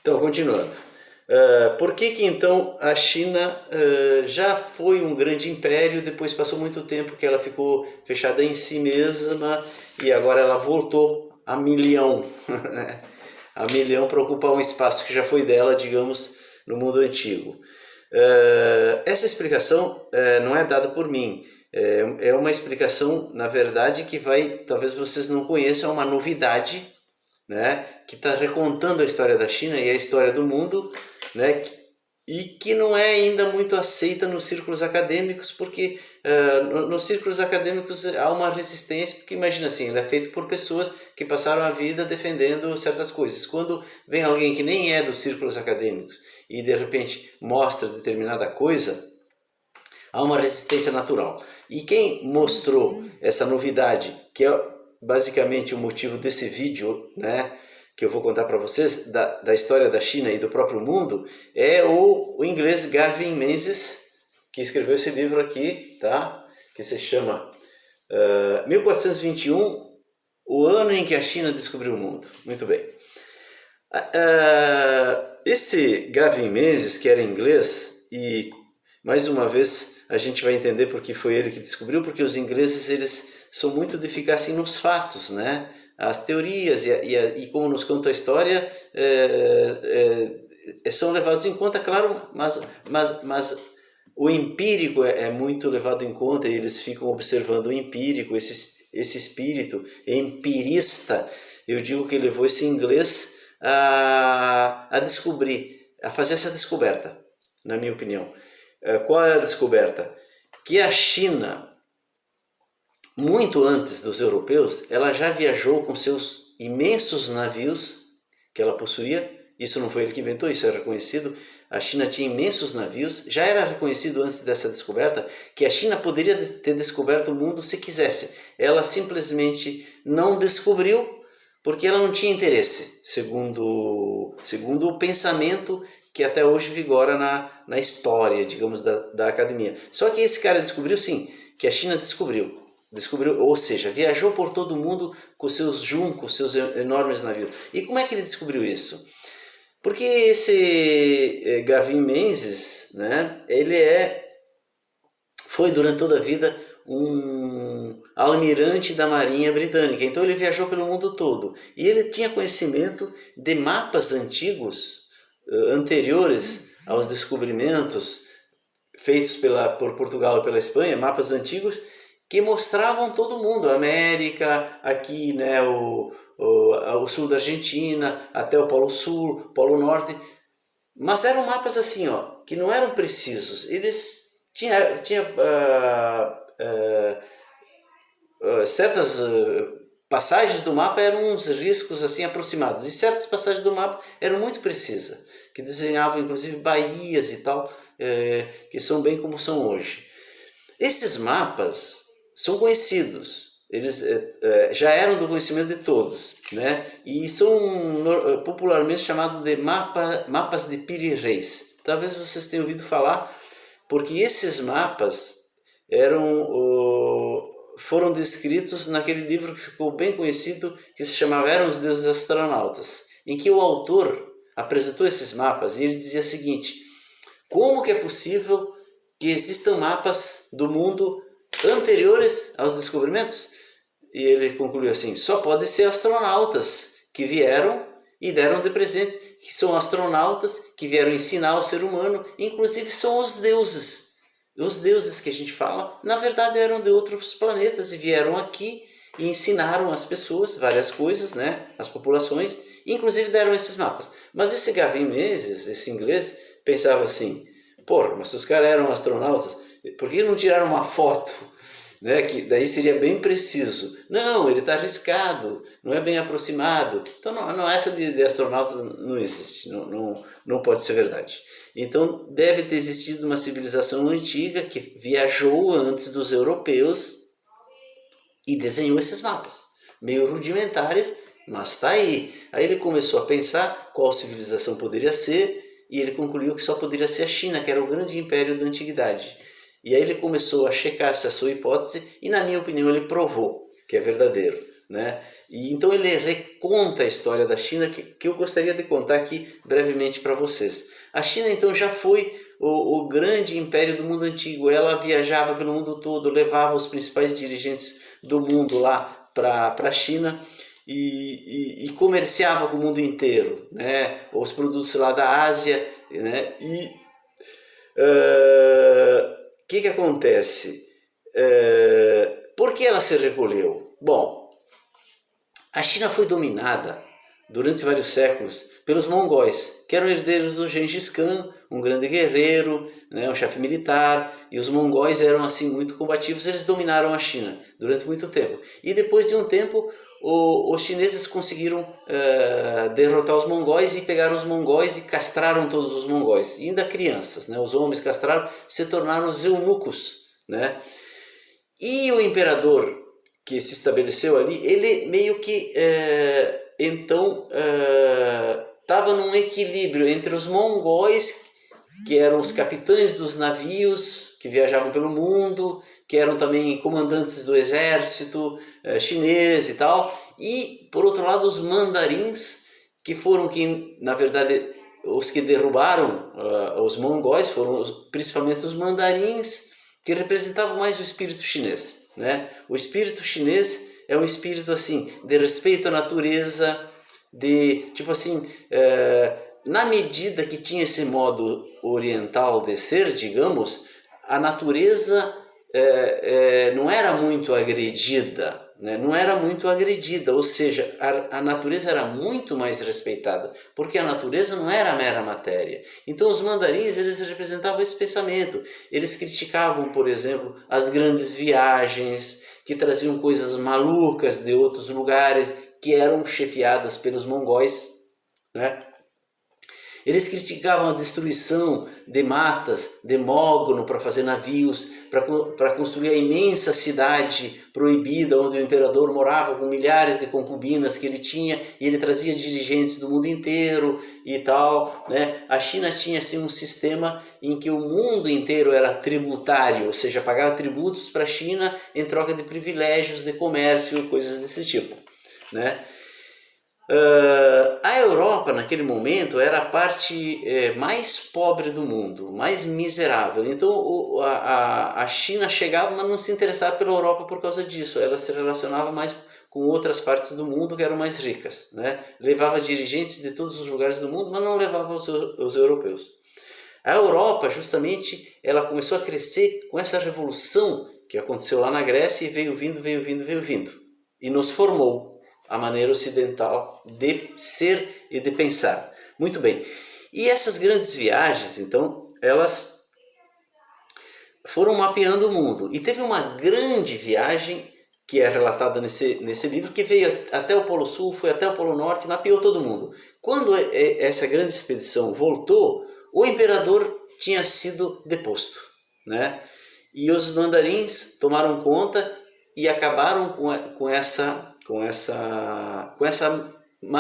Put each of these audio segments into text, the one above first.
Então, continuando. Por que que então a China já foi um grande império, depois passou muito tempo que ela ficou fechada em si mesma e agora ela voltou a milhão, né? A milhão para ocupar um espaço que já foi dela, digamos, no mundo antigo. Essa explicação não é dada por mim, é uma explicação, na verdade, que vai, talvez vocês não conheçam, é uma novidade, né, que está recontando a história da China e a história do mundo, né, e que não é ainda muito aceita nos círculos acadêmicos, porque nos círculos acadêmicos há uma resistência, porque imagina assim, ele é feito por pessoas que passaram a vida defendendo certas coisas. Quando vem alguém que nem é dos círculos acadêmicos e de repente mostra determinada coisa, há uma resistência natural. E quem mostrou essa novidade, que é basicamente o motivo desse vídeo, né, que eu vou contar para vocês, da história da China e do próprio mundo, é o inglês Gavin Menzies, que escreveu esse livro aqui, tá? Que se chama 1421, o ano em que a China descobriu o mundo. Muito bem. Esse Gavin Menzies, que era inglês, e mais uma vez a gente vai entender porque foi ele que descobriu, porque os ingleses eles são muito de ficar assim nos fatos, né? As teorias e como nos conta a história são levados em conta, claro, mas o empírico é muito levado em conta e eles ficam observando o empírico, esse espírito empirista. Eu digo que levou esse inglês a descobrir, a fazer essa descoberta, na minha opinião. Qual é a descoberta? Que a China, muito antes dos europeus, ela já viajou com seus imensos navios que ela possuía. Isso não foi ele que inventou, isso era reconhecido. A China tinha imensos navios, já era reconhecido antes dessa descoberta que a China poderia ter descoberto o mundo se quisesse. Ela simplesmente não descobriu porque ela não tinha interesse, segundo o pensamento que até hoje vigora na história, digamos, da academia. Só que esse cara descobriu, sim, que a China descobriu, ou seja, viajou por todo o mundo com seus juncos, seus enormes navios. E como é que ele descobriu isso? Porque esse Gavin Menzies, né, ele foi durante toda a vida um almirante da Marinha Britânica, então ele viajou pelo mundo todo e ele tinha conhecimento de mapas antigos, anteriores aos descobrimentos feitos por Portugal e pela Espanha, mapas antigos que mostravam todo o mundo, a América, aqui, né, o sul da Argentina, até o Polo Sul, Polo Norte, mas eram mapas assim, ó, que não eram precisos, eles tinha certas passagens do mapa eram uns riscos assim aproximados e certas passagens do mapa eram muito precisas, que desenhavam inclusive baías e tal, que são bem como são hoje. Esses mapas são conhecidos, eles já eram do conhecimento de todos, né? E são popularmente chamados de mapas de Piri Reis. Talvez vocês tenham ouvido falar, porque esses mapas foram descritos naquele livro que ficou bem conhecido, que se chamava Eram os Deuses Astronautas, em que o autor apresentou esses mapas e ele dizia o seguinte: como que é possível que existam mapas do mundo anteriores aos descobrimentos? E ele concluiu assim: só pode ser astronautas que vieram e deram de presente, que são astronautas que vieram ensinar ao ser humano, inclusive são os deuses. Os deuses que a gente fala, na verdade eram de outros planetas e vieram aqui e ensinaram as pessoas várias coisas, né? As populações, e inclusive deram esses mapas. Mas esse Gavin Menzies, esse inglês, pensava assim: pô, mas se os caras eram astronautas, por que não tiraram uma foto? Né, que daí seria bem preciso. Não, ele está arriscado, não é bem aproximado. Então não essa de astronauta não existe, não pode ser verdade. Então deve ter existido uma civilização antiga que viajou antes dos europeus e desenhou esses mapas, meio rudimentares, mas está aí. Aí ele começou a pensar qual civilização poderia ser e ele concluiu que só poderia ser a China, que era o grande império da antiguidade. E aí ele começou a checar essa sua hipótese e, na minha opinião, ele provou que é verdadeiro. né? E então ele reconta a história da China que eu gostaria de contar aqui brevemente para vocês. A China então já foi o grande império do mundo antigo. Ela viajava pelo mundo todo, levava os principais dirigentes do mundo lá para a China e comerciava com o mundo inteiro, né? Os produtos lá da Ásia, né? E que acontece? Por que ela se recolheu? Bom, a China foi dominada durante vários séculos pelos mongóis, que eram herdeiros do Gengis Khan, um grande guerreiro, né, um chefe militar, e os mongóis eram assim muito combativos. Eles dominaram a China durante muito tempo. E depois de um tempo, os chineses conseguiram derrotar os mongóis e pegaram os mongóis e castraram todos os mongóis, e ainda crianças, né, os homens castraram, se tornaram os eunucos, né? E o imperador que se estabeleceu ali, ele meio que então estava num equilíbrio entre os mongóis, que eram os capitães dos navios que viajavam pelo mundo, que eram também comandantes do exército chinês e tal, e por outro lado os mandarins, que foram na verdade os que derrubaram os mongóis, foram principalmente os mandarins, que representavam mais o espírito chinês, né? O espírito chinês é um espírito assim de respeito à natureza, de tipo assim, na medida que tinha esse modo oriental de ser, digamos, a natureza não era muito agredida, né? Não era muito agredida, ou seja, a natureza era muito mais respeitada, porque a natureza não era mera matéria. Então os mandarins, eles representavam esse pensamento. Eles criticavam, por exemplo, as grandes viagens que traziam coisas malucas de outros lugares, que eram chefiadas pelos mongóis, né? Eles criticavam a destruição de matas, de mogno para fazer navios, para construir a imensa cidade proibida onde o imperador morava com milhares de concubinas que ele tinha, e ele trazia dirigentes do mundo inteiro e tal, né? A China tinha assim um sistema em que o mundo inteiro era tributário, ou seja, pagava tributos para a China em troca de privilégios de comércio, coisas desse tipo, né? A Europa naquele momento era a parte mais pobre do mundo, mais miserável. Então a China chegava, mas não se interessava pela Europa por causa disso. Ela se relacionava mais com outras partes do mundo que eram mais ricas, né? Levava dirigentes de todos os lugares do mundo, mas não levava os europeus. A Europa, justamente, ela começou a crescer com essa revolução que aconteceu lá na Grécia e veio vindo, e nos formou a maneira ocidental de ser e de pensar. Muito bem. E essas grandes viagens, então, elas foram mapeando o mundo. E teve uma grande viagem que é relatada nesse livro, que veio até o Polo Sul, foi até o Polo Norte, mapeou todo mundo. Quando essa grande expedição voltou, o imperador tinha sido deposto, né? E os mandarins tomaram conta e acabaram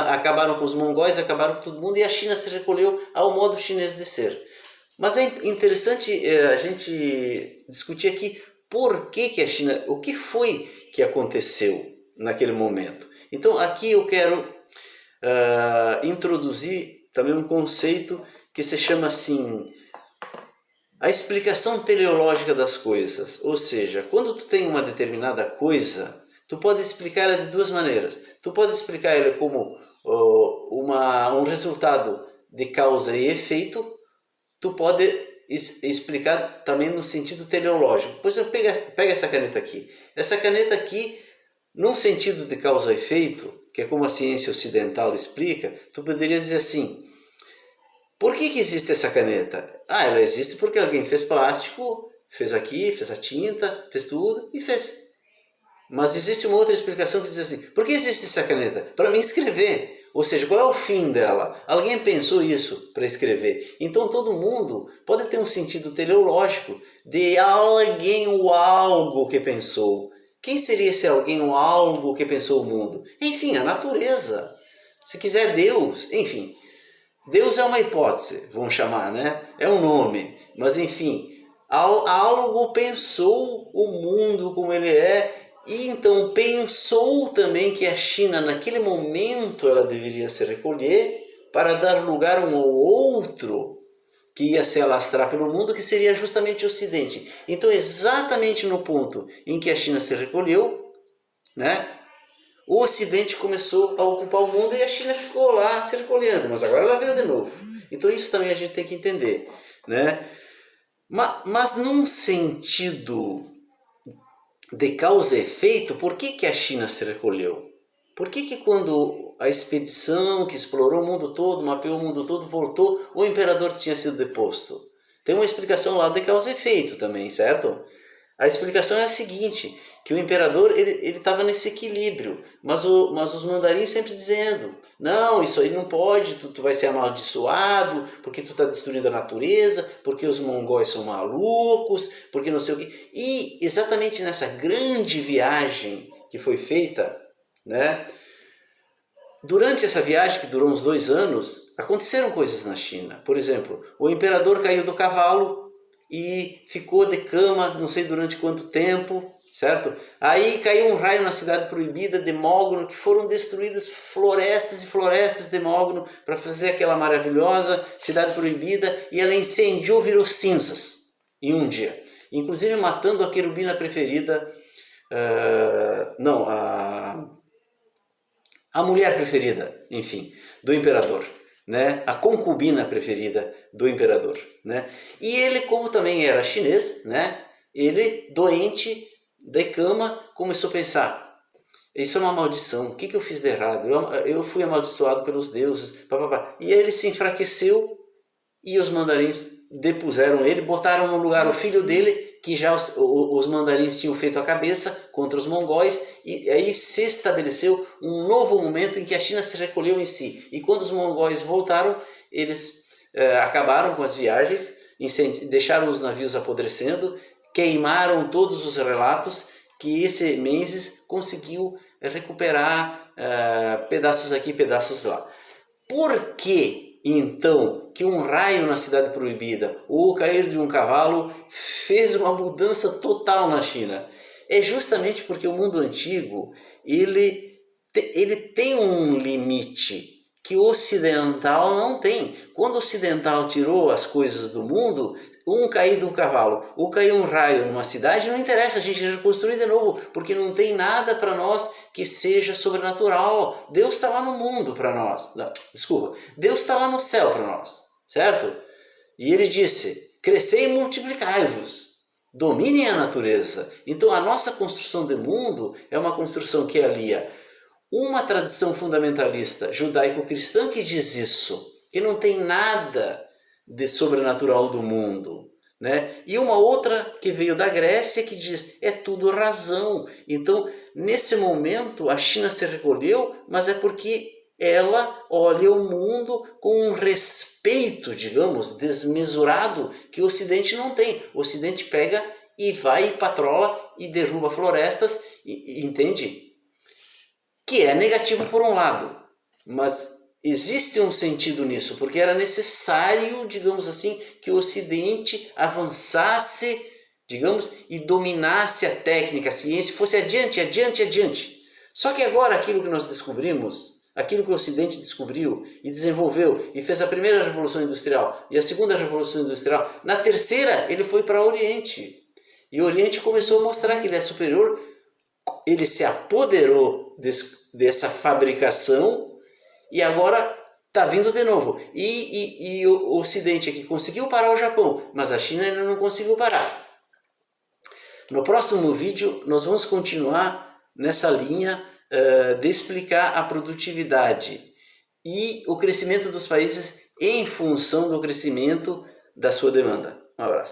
acabaram com os mongóis, acabaram com todo mundo, e a China se recolheu ao modo chinês de ser. Mas é interessante a gente discutir aqui por que a China, o que foi que aconteceu naquele momento. Então aqui eu quero introduzir também um conceito que se chama assim, a explicação teleológica das coisas. Ou seja, quando tu tem uma determinada coisa, tu pode explicar ela de duas maneiras. Tu pode explicar ela como um resultado de causa e efeito. Tu pode explicar também no sentido teleológico. Por exemplo, pega essa caneta aqui. Essa caneta aqui, num sentido de causa e efeito, que é como a ciência ocidental explica, tu poderia dizer assim: por que existe essa caneta? Ela existe porque alguém fez plástico, fez aqui, fez a tinta, fez tudo e fez. Mas existe uma outra explicação que diz assim: por que existe essa caneta? Para mim escrever. Ou seja, qual é o fim dela? Alguém pensou isso para escrever. Então todo mundo pode ter um sentido teleológico de alguém ou algo que pensou. Quem seria esse alguém ou algo que pensou o mundo? Enfim, a natureza. Se quiser, Deus. Enfim, Deus é uma hipótese, vamos chamar, né? É um nome. Mas enfim, algo pensou o mundo como ele é E então pensou também que a China naquele momento ela deveria se recolher para dar lugar um ao outro que ia se alastrar pelo mundo, que seria justamente o Ocidente. Então exatamente no ponto em que a China se recolheu, né, o Ocidente começou a ocupar o mundo e a China ficou lá se recolhendo, mas agora ela veio de novo. Então isso também a gente tem que entender, né? Mas num sentido de causa e efeito, por que a China se recolheu? Por que quando a expedição que explorou o mundo todo, mapeou o mundo todo, voltou, o imperador tinha sido deposto? Tem uma explicação lá de causa e efeito também, certo? A explicação é a seguinte, que o imperador ele estava nesse equilíbrio, mas os mandarins sempre dizendo, não, isso aí não pode, tu vai ser amaldiçoado, porque tu está destruindo a natureza, porque os mongóis são malucos, porque não sei o quê. E exatamente nessa grande viagem que foi feita, né, durante essa viagem, que durou uns 2 anos, aconteceram coisas na China. Por exemplo, o imperador caiu do cavalo e ficou de cama, não sei durante quanto tempo, certo? Aí caiu um raio na cidade proibida de Mogno, que foram destruídas florestas e florestas de Mogno para fazer aquela maravilhosa cidade proibida, e ela incendiou, virou cinzas em um dia. Inclusive matando a querubina preferida, a mulher preferida, enfim, do imperador, né? A concubina preferida do imperador, né? E ele, como também era chinês, né? Ele, doente, de cama, começou a pensar, isso é uma maldição, o que eu fiz de errado? Eu fui amaldiçoado pelos deuses, papapá. E ele se enfraqueceu e os mandarins depuseram ele, botaram no lugar o filho dele, que já os mandarins tinham feito a cabeça contra os mongóis, e aí se estabeleceu um novo momento em que a China se recolheu em si. E quando os mongóis voltaram, eles acabaram com as viagens, deixaram os navios apodrecendo, queimaram todos os relatos, que esse Menzies conseguiu recuperar pedaços aqui, pedaços lá. Por que então que um raio na cidade proibida ou o cair de um cavalo fez uma mudança total na China? É justamente porque o mundo antigo ele tem um limite que o ocidental não tem. Quando o ocidental tirou as coisas do mundo, um cair de um cavalo ou cair um raio numa cidade, não interessa, a gente reconstruir de novo, porque não tem nada para nós que seja sobrenatural. Deus está lá no mundo para nós. Não, desculpa, Deus está lá no céu para nós, certo? E ele disse, crescei e multiplicai-vos, dominem a natureza. Então a nossa construção de mundo é uma construção que alia uma tradição fundamentalista judaico-cristã que diz isso, que não tem nada de sobrenatural do mundo, né? E uma outra que veio da Grécia que diz, é tudo razão. Então, nesse momento, a China se recolheu, mas é porque ela olha o mundo com um respeito, digamos, desmesurado, que o Ocidente não tem. O Ocidente pega e vai e patrola e derruba florestas, entende? Que é negativo por um lado, mas existe um sentido nisso, porque era necessário, digamos assim, que o Ocidente avançasse, digamos, e dominasse a técnica, a ciência, fosse adiante, adiante, adiante. Só que agora aquilo que nós descobrimos, aquilo que o Ocidente descobriu e desenvolveu e fez a primeira Revolução Industrial e a segunda Revolução Industrial, na terceira ele foi para o Oriente. E o Oriente começou a mostrar que ele é superior, ele se apoderou dessa fabricação e agora está vindo de novo. E o Ocidente aqui conseguiu parar o Japão, mas a China ainda não conseguiu parar. No próximo vídeo nós vamos continuar nessa linha de explicar a produtividade e o crescimento dos países em função do crescimento da sua demanda. Um abraço.